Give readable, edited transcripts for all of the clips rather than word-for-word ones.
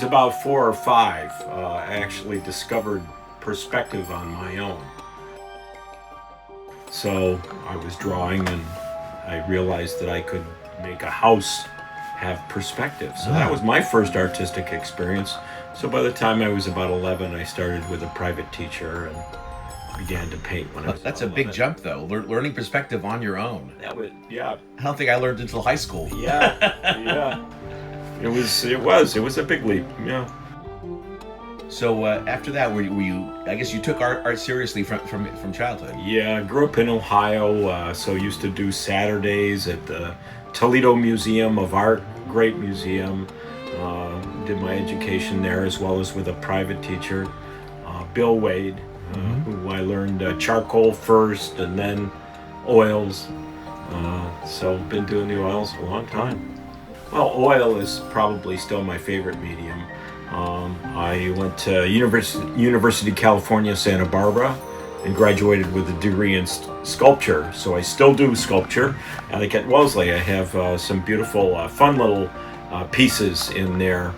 was about 4 or 5, I actually discovered perspective on my own. So I was drawing and I realized that I could make a house have perspective. So that was my first artistic experience. So by the time I was about 11, I started with a private teacher and began to paint when I was That's about a big 11. jump, though. Learning perspective on your own. That was, yeah, I don't think I learned until high school. yeah. It was a big leap, yeah. So after that, were you? I guess you took art seriously from childhood. Yeah, I grew up in Ohio, so used to do Saturdays at the Toledo Museum of Art, great museum. Did my education there as well as with a private teacher, Bill Wade, who I learned charcoal first and then oils. So been doing the oils a long time. Well, oil is probably still my favorite medium. I went to University of California, Santa Barbara, and graduated with a degree in sculpture. So I still do sculpture. Like at Wellesley, I have some beautiful, fun little pieces in their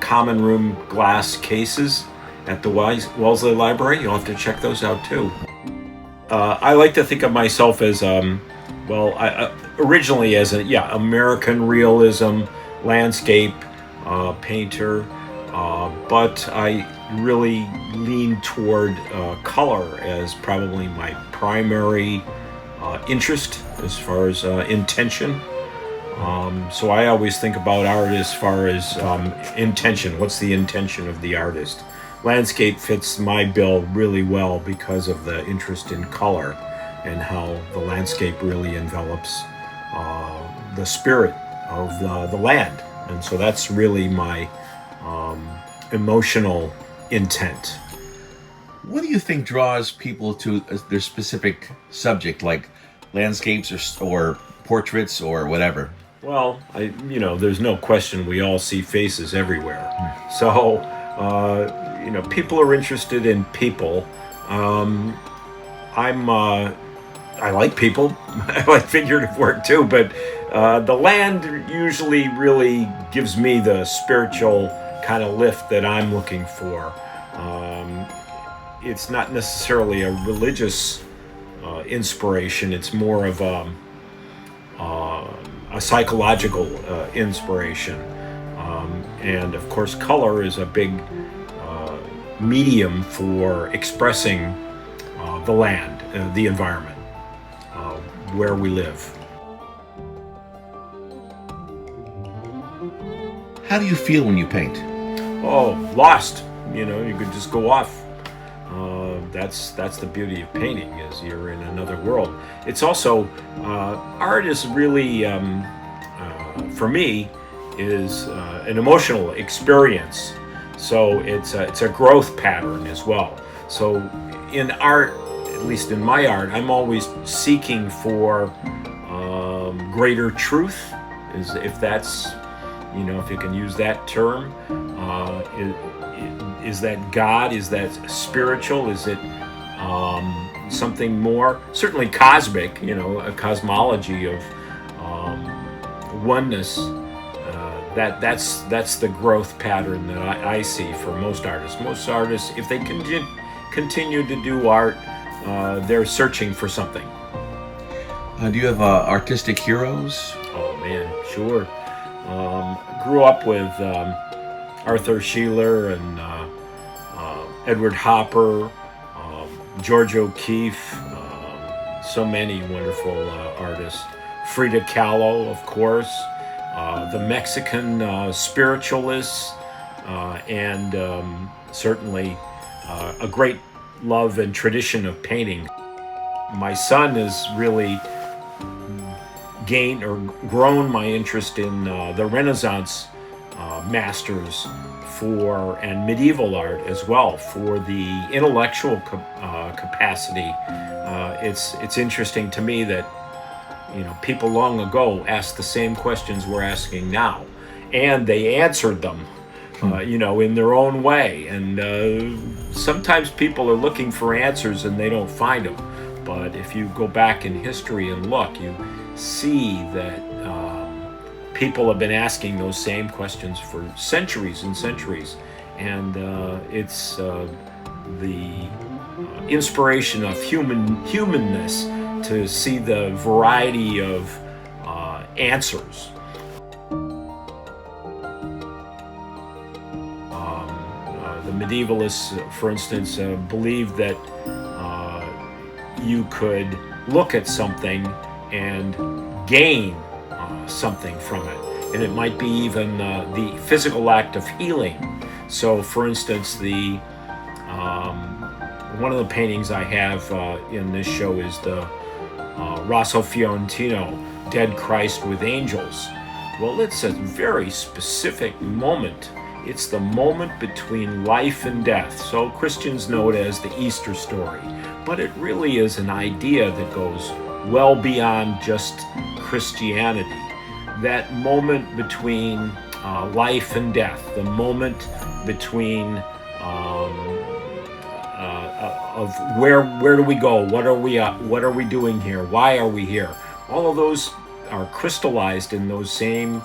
common room glass cases at the Wellesley Library. You'll have to check those out too. I like to think of myself as, originally as American realism, landscape painter. But I really lean toward color as probably my primary interest as far as intention. So I always think about art as far as intention. What's the intention of the artist? Landscape fits my bill really well because of the interest in color and how the landscape really envelops the spirit of the land. And so that's really my emotional intent. What do you think draws people to their specific subject, like landscapes or portraits or whatever? Well, there's no question we all see faces everywhere. So, people are interested in people. I like people. I like figurative work too, but the land usually really gives me the spiritual kind of lift that I'm looking for. It's not necessarily a religious inspiration. It's more of a psychological inspiration. And of course, color is a big medium for expressing the land, the environment, where we live. How do you feel when you paint? Oh, lost. You could just go off. That's the beauty of painting, is you're in another world. It's also art is really for me is an emotional experience. So it's a growth pattern as well. So in art, at least in my art, I'm always seeking for greater truth. If that's, if you can use that term, is that God? Is that spiritual? Is it something more? Certainly cosmic, a cosmology of oneness. That's the growth pattern that I see for most artists. Most artists, if they continue to do art, they're searching for something. Do you have artistic heroes? Oh man, sure. Grew up with Arthur Schiller and Edward Hopper, George O'Keeffe, so many wonderful artists. Frida Kahlo, of course, the Mexican spiritualists, and certainly a great love and tradition of painting. My son has really gained or grown my interest in the Renaissance masters and medieval art as well, for the intellectual capacity. It's interesting to me that people long ago asked the same questions we're asking now, and they answered them in their own way. And sometimes people are looking for answers and they don't find them. But if you go back in history and look, you see that people have been asking those same questions for centuries and centuries, and it's the inspiration of humanness to see the variety of answers. The medievalists, for instance, believed that you could look at something and gain something from it, and it might be even the physical act of healing. So, for instance, one of the paintings I have in this show is the Rosso Fiorentino, Dead Christ with Angels. Well, it's a very specific moment. It's the moment between life and death. So Christians know it as the Easter story, but it really is an idea that goes well beyond just Christianity. That moment between life and death, the moment between of where do we go? What are we doing here? Why are we here? All of those are crystallized in those same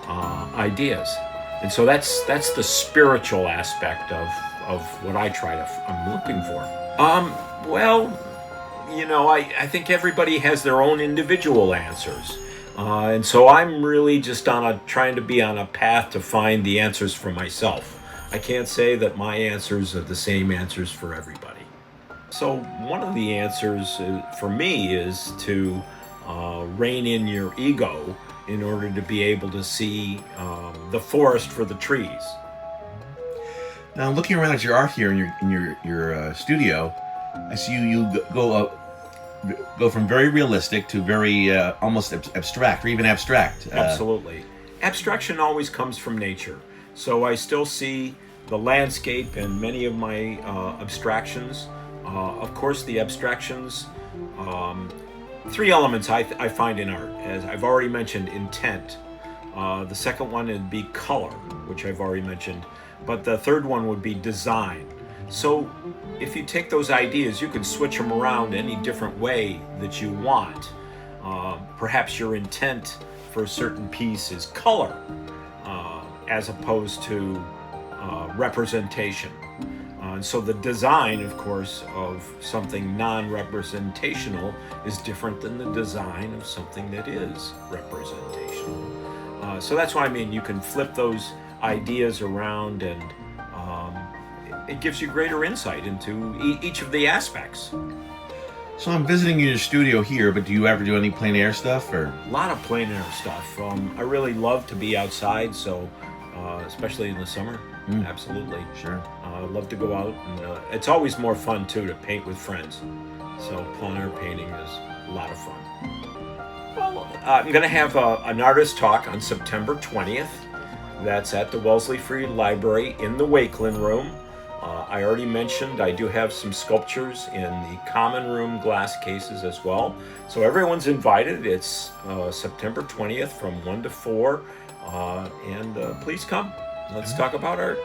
ideas, and so that's the spiritual aspect of what I'm looking for. Well, I think everybody has their own individual answers, and so I'm really just trying to be on a path to find the answers for myself. I can't say that my answers are the same answers for everybody. So one of the answers for me is to rein in your ego in order to be able to see the forest for the trees. Now, looking around at your art here in your studio, I see you go from very realistic to very almost abstract, or even abstract. Absolutely. Abstraction always comes from nature. So I still see the landscape in many of my abstractions. Of course, the abstractions, three elements I find in art. As I've already mentioned, intent. The second one would be color, which I've already mentioned. But the third one would be design. So if you take those ideas, you can switch them around any different way that you want. Perhaps your intent for a certain piece is color, as opposed to representation. And so the design, of course, of something non-representational is different than the design of something that is representational. So that's what I mean. You can flip those ideas around, and it gives you greater insight into each of the aspects. So I'm visiting your studio here, but do you ever do any plein air stuff? Or a lot of plein air stuff. I really love to be outside, so especially in the summer. Absolutely. Sure. I love to go out, and it's always more fun too to paint with friends. So plein air painting is a lot of fun. Well, I'm going to have an artist talk on September 20th. That's at the Wellesley Free Library in the Wakeland Room. I already mentioned I do have some sculptures in the common room glass cases as well. So everyone's invited. It's September 20th from 1 to 4. And please come. Let's talk about art.